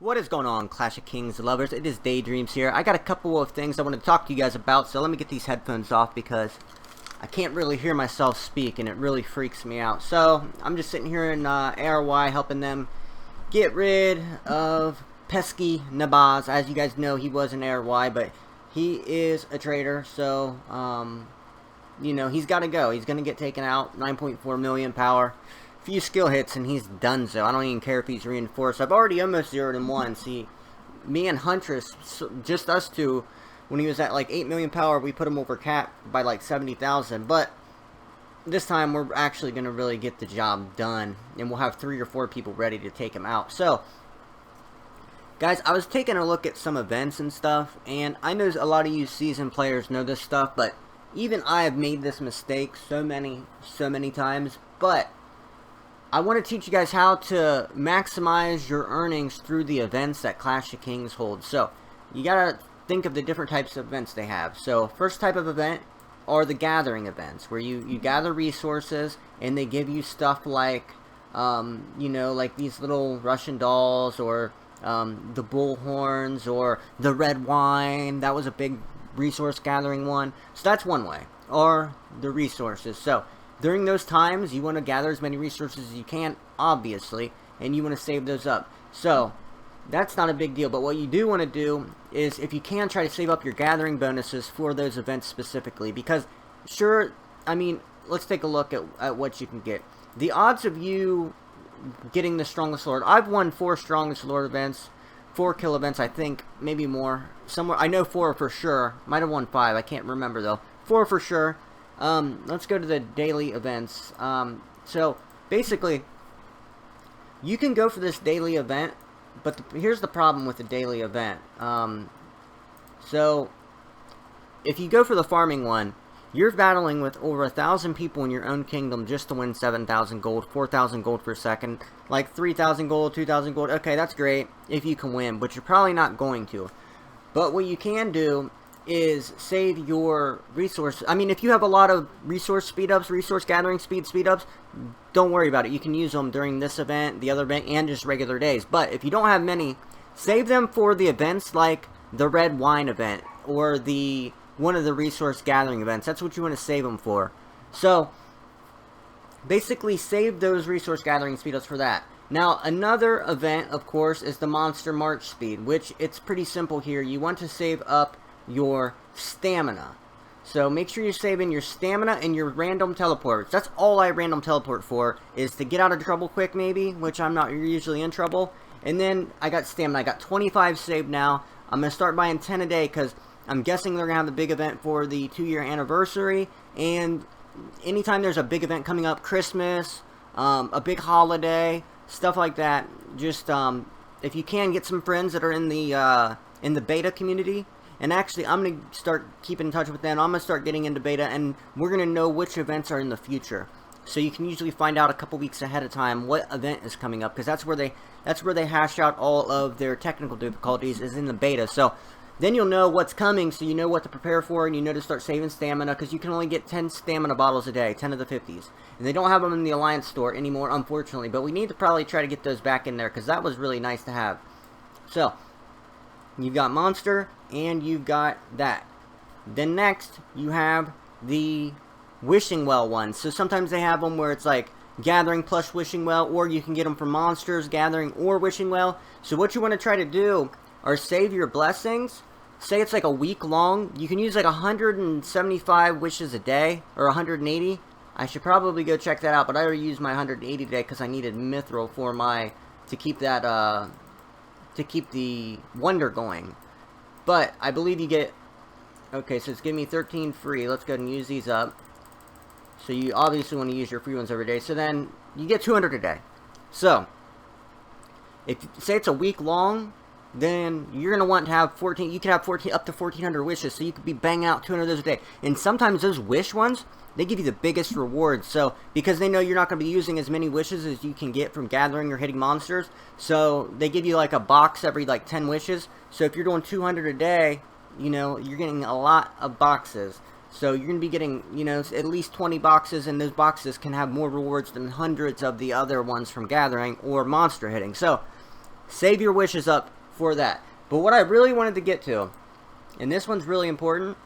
What is going on, Clash of Kings lovers? It is Daydreamz here. I got a couple of things I want to talk to you guys about, so let me get these headphones off because I can't really hear myself speak and it really freaks me out. So I'm just sitting here in ARY helping them get rid of pesky Nabaz. As you guys know, he was in ARY, but he is a traitor, so you know, he's got to go. He's going to get taken out. 9.4 million power. Few skill hits and he's done so. I don't even care if he's reinforced. I've already almost zeroed him one. See, me and Huntress, just us two, when he was at like 8 million power, we put him over cap by like 70,000. But this time we're actually going to really get the job done, and we'll have 3 or 4 people ready to take him out. So, guys, I was taking a look at some events and stuff, and I know a lot of you seasoned players know this stuff, but even I have made this mistake so many times. But I want to teach you guys how to maximize your earnings through the events that Clash of Kings holds. So, you gotta think of the different types of events they have. So, first type of event are the gathering events, where you gather resources, and they give you stuff like, you know, like these little Russian dolls, or the bullhorns, or the red wine. That was a big resource gathering one. So, that's one way. Or the resources. So, during those times, you want to gather as many resources as you can, obviously, and you want to save those up. So, that's not a big deal, but what you do want to do is, if you can, try to save up your gathering bonuses for those events specifically, because, sure, I mean, let's take a look at what you can get. The odds of you getting the strongest lord, I've won 4 strongest lord events, 4 kill events, I think, maybe more, somewhere, I know 4 for sure, might have won 5, I can't remember though, 4 for sure. Let's go to the daily events. So, basically, you can go for this daily event, but here's the problem with the daily event. So, if you go for the farming one, you're battling with over 1,000 people in your own kingdom just to win 7,000 gold, 4,000 gold per second, like 3,000 gold, 2,000 gold. Okay, that's great if you can win, but you're probably not going to. But what you can do is save your resources. I mean, if you have a lot of resource speed-ups, resource gathering speed-ups, don't worry about it. You can use them during this event, the other event, and just regular days. But if you don't have many, save them for the events like the red wine event or one of the resource gathering events. That's what you want to save them for. So, basically, save those resource gathering speed-ups for that. Now, another event, of course, is the monster march speed, which it's pretty simple here. You want to save up your stamina. So make sure you're saving your stamina and your random teleports. That's all I random teleport for, is to get out of trouble quick maybe, which I'm not usually in trouble. And then I got stamina. I got 25 saved now. I'm going to start buying 10 a day because I'm guessing they're going to have the big event for the 2-year anniversary. And anytime there's a big event coming up, Christmas, a big holiday, stuff like that, just if you can, get some friends that are in the beta community. And actually, I'm going to start keeping in touch with them. I'm going to start getting into beta, and we're going to know which events are in the future. So you can usually find out a couple weeks ahead of time what event is coming up, because that's where they hash out all of their technical difficulties, is in the beta. So then you'll know what's coming, so you know what to prepare for, and you know to start saving stamina, because you can only get 10 stamina bottles a day, 10 of the 50s. And they don't have them in the Alliance store anymore, unfortunately, but we need to probably try to get those back in there, because that was really nice to have. So, you've got Monster, and you've got that. Then next, you have the Wishing Well ones. So sometimes they have them where it's like Gathering plus Wishing Well, or you can get them from Monsters, Gathering, or Wishing Well. So what you want to try to do are save your blessings. Say it's like a week long. You can use like 175 wishes a day, or 180. I should probably go check that out, but I already used my 180 today because I needed Mithril for to keep that, to keep the wonder going. But I believe you get, okay, so it's giving me 13 free. Let's go ahead and use these up. So you obviously want to use your free ones every day. So then you get 200 a day. So if say it's a week long, then you're going to want to have 14, you can have 14 up to 1400 wishes, so you could be banging out 200 of those a day. And sometimes those wish ones, they give you the biggest rewards. So because they know you're not going to be using as many wishes as you can get from gathering or hitting monsters, so they give you like a box every like 10 wishes. So if you're doing 200 a day, you know, you're getting a lot of boxes. So you're going to be getting, you know, at least 20 boxes, and those boxes can have more rewards than hundreds of the other ones from gathering or monster hitting. So save your wishes up for that. But what I really wanted to get to, and this one's really important,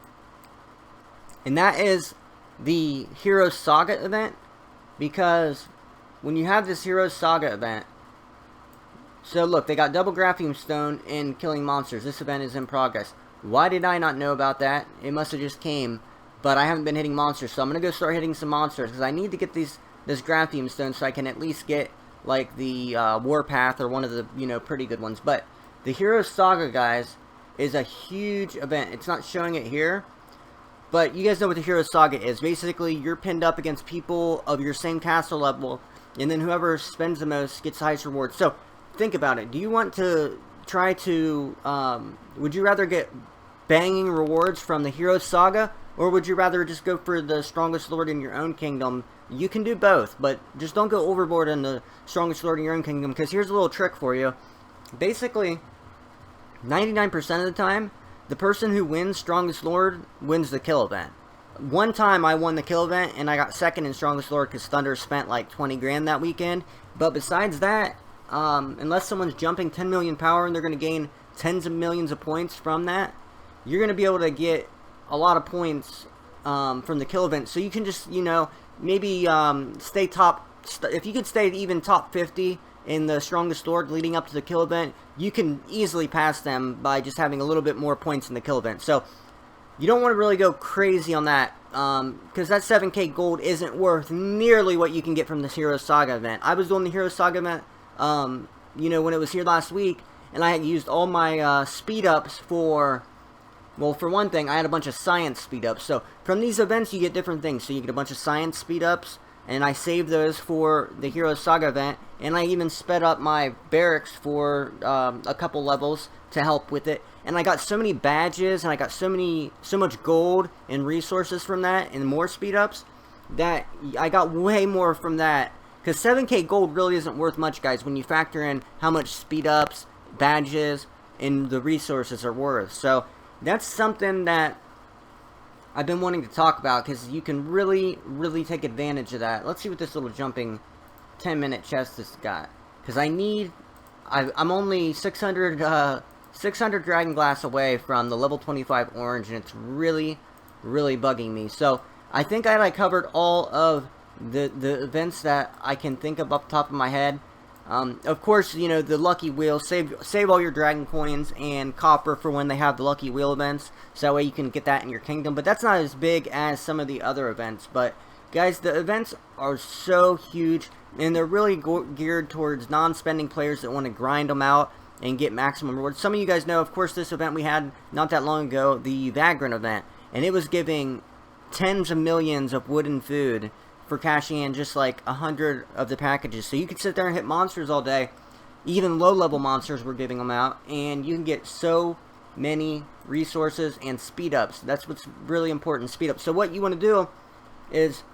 and that is the Hero Saga event. Because when you have this Hero Saga event, so look, they got double Graphium Stone and killing monsters. This event is in progress. Why did I not know about that? It must have just came, but I haven't been hitting monsters, so I'm going to go start hitting some monsters, because I need to get this Graphium Stone so I can at least get, like, the Warpath, or one of the, you know, pretty good ones. But the Hero Saga, guys, is a huge event. It's not showing it here, but you guys know what the Hero Saga is. Basically, you're pinned up against people of your same castle level, and then whoever spends the most gets the highest reward. So, think about it. Do you want to try to, would you rather get banging rewards from the Hero Saga, or would you rather just go for the strongest lord in your own kingdom? You can do both, but just don't go overboard on the strongest lord in your own kingdom, because here's a little trick for you. Basically, 99% of the time, the person who wins strongest lord wins the kill event. One time I won the kill event, and I got second in strongest lord because Thunder spent like 20 grand that weekend. But besides that, unless someone's jumping 10 million power and they're going to gain tens of millions of points from that, you're going to be able to get a lot of points from the kill event. So you can just, you know, maybe stay top, if you could stay even top 50 in the strongest lord leading up to the kill event, you can easily pass them by just having a little bit more points in the kill event. So you don't want to really go crazy on that, because that 7k gold isn't worth nearly what you can get from this Hero Saga event. I was doing the Hero Saga event, you know, when it was here last week, and I had used all my speed ups for, well, for one thing, I had a bunch of science speed ups. So from these events, you get different things. So you get a bunch of science speed ups, and I saved those for the Hero Saga event, and I even sped up my barracks for a couple levels to help with it. And I got so many badges, and I got so much gold and resources from that, and more speed ups, that I got way more from that. Because 7k gold really isn't worth much, guys, when you factor in how much speed ups, badges, and the resources are worth. So that's something that I've been wanting to talk about, because you can really, really take advantage of that. Let's see what this little jumping 10-minute chest has got. Because I'm only 600 Dragon Glass away from the level 25 orange, and it's really, really bugging me. So I think I covered all of the events that I can think of off the top of my head. Of course, you know, the Lucky Wheel, save all your Dragon Coins and Copper for when they have the Lucky Wheel events, so that way you can get that in your kingdom. But that's not as big as some of the other events. But guys, the events are so huge, and they're really geared towards non-spending players that want to grind them out and get maximum rewards. Some of you guys know, of course, this event we had not that long ago, the Vagrant event, and it was giving tens of millions of wood and food for cashing in just like 100 of the packages. So you could sit there and hit monsters all day. Even low-level monsters were giving them out, and you can get so many resources and speed-ups. That's what's really important, speed-ups. So what you want to do is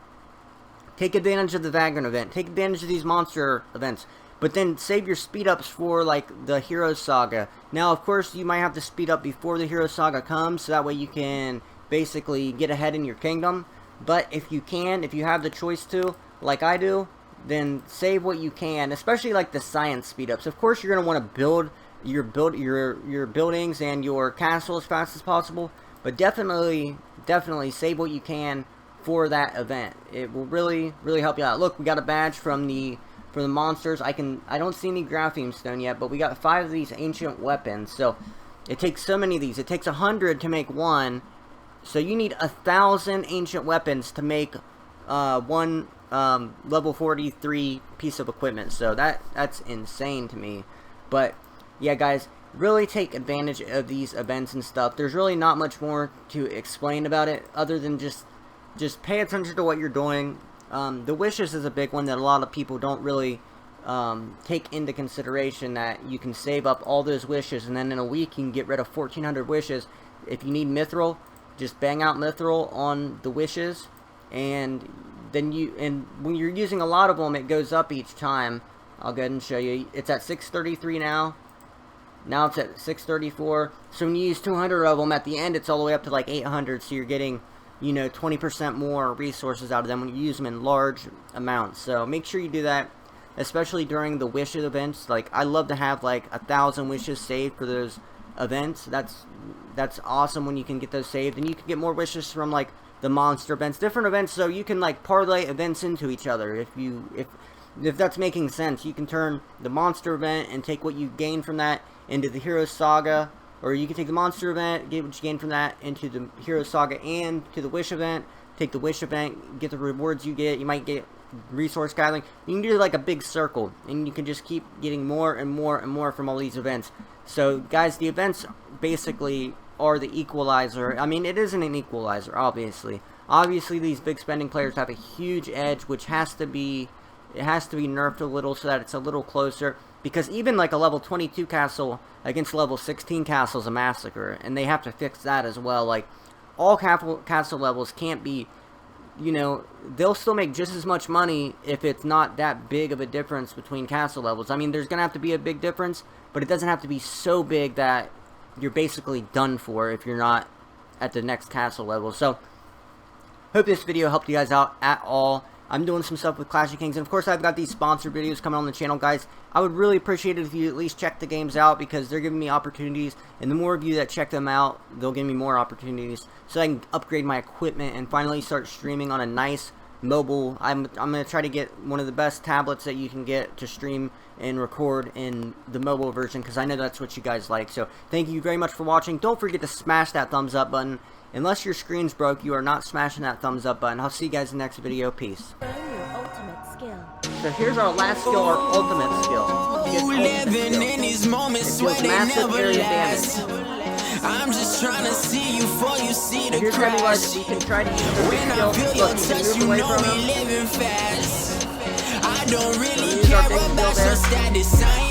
take advantage of the Vagrant event, take advantage of these monster events, but then save your speed-ups for, like, the Hero Saga. Now, of course, you might have to speed up before the Hero Saga comes, so that way you can basically get ahead in your kingdom. But if you can, if you have the choice to, like I do, then save what you can, especially like the science speed-ups. Of course, you're going to want to build your buildings and your castle as fast as possible, but definitely save what you can for that event. It will really, really help you out. Look, we got a badge from the monsters. I don't see any Graphium Stone yet, but we got 5 of these ancient weapons. So it takes so many of these. It takes 100 to make one. So you need 1,000 ancient weapons to make one level 43 piece of equipment. So that's insane to me. But yeah, guys, really take advantage of these events and stuff. There's really not much more to explain about it other than just pay attention to what you're doing. The wishes is a big one that a lot of people don't really take into consideration, that you can save up all those wishes, and then in a week you can get rid of 1,400 wishes. If you need Mithril, just bang out Mithril on the wishes, and then when you're using a lot of them, it goes up each time. I'll go ahead and show you. It's at 633 now. Now it's at 634. So when you use 200 of them, at the end it's all the way up to like 800. So you're getting, you know, 20% more resources out of them when you use them in large amounts. So make sure you do that. especially during the wish events. Like, I love to have like 1,000 wishes saved for those events. That's awesome when you can get those saved, and you can get more wishes from like the monster events, different events, so you can like parlay events into each other. If that's making sense, you can turn the monster event and take what you gain from that into the Hero Saga, or you can take the monster event, get what you gain from that into the Hero Saga and to the wish event, take the wish event, get the rewards you get. You might get resource gathering. You can do like a big circle, and you can just keep getting more and more and more from all these events. So guys, the events basically are the equalizer. I mean, it isn't an equalizer, obviously. Obviously, these big spending players have a huge edge, which has to be nerfed a little so that it's a little closer. Because even like a level 22 castle against level 16 castle is a massacre, and they have to fix that as well. Like, all castle levels can't be, you know, they'll still make just as much money if it's not that big of a difference between castle levels. I mean, there's gonna have to be a big difference, but it doesn't have to be so big that you're basically done for if you're not at the next castle level. So, hope this video helped you guys out at all. I'm doing some stuff with Clash of Kings, and of course I've got these sponsored videos coming on the channel, guys. I would really appreciate it if you at least check the games out, because they're giving me opportunities, and the more of you that check them out, they'll give me more opportunities, so I can upgrade my equipment and finally start streaming on a nice mobile. I'm going to try to get one of the best tablets that you can get to stream and record in the mobile version, because I know that's what you guys like. So thank you very much for watching. Don't forget to smash that thumbs up button. Unless your screen's broke, you are not smashing that thumbs up button. I'll see you guys in the next video. Peace. So here's our last skill, our ultimate skill. Living in these moments where they never last. I'm just trying to see you before you see the crash. When I feel your touch, you know we living fast. I don't really care about your status.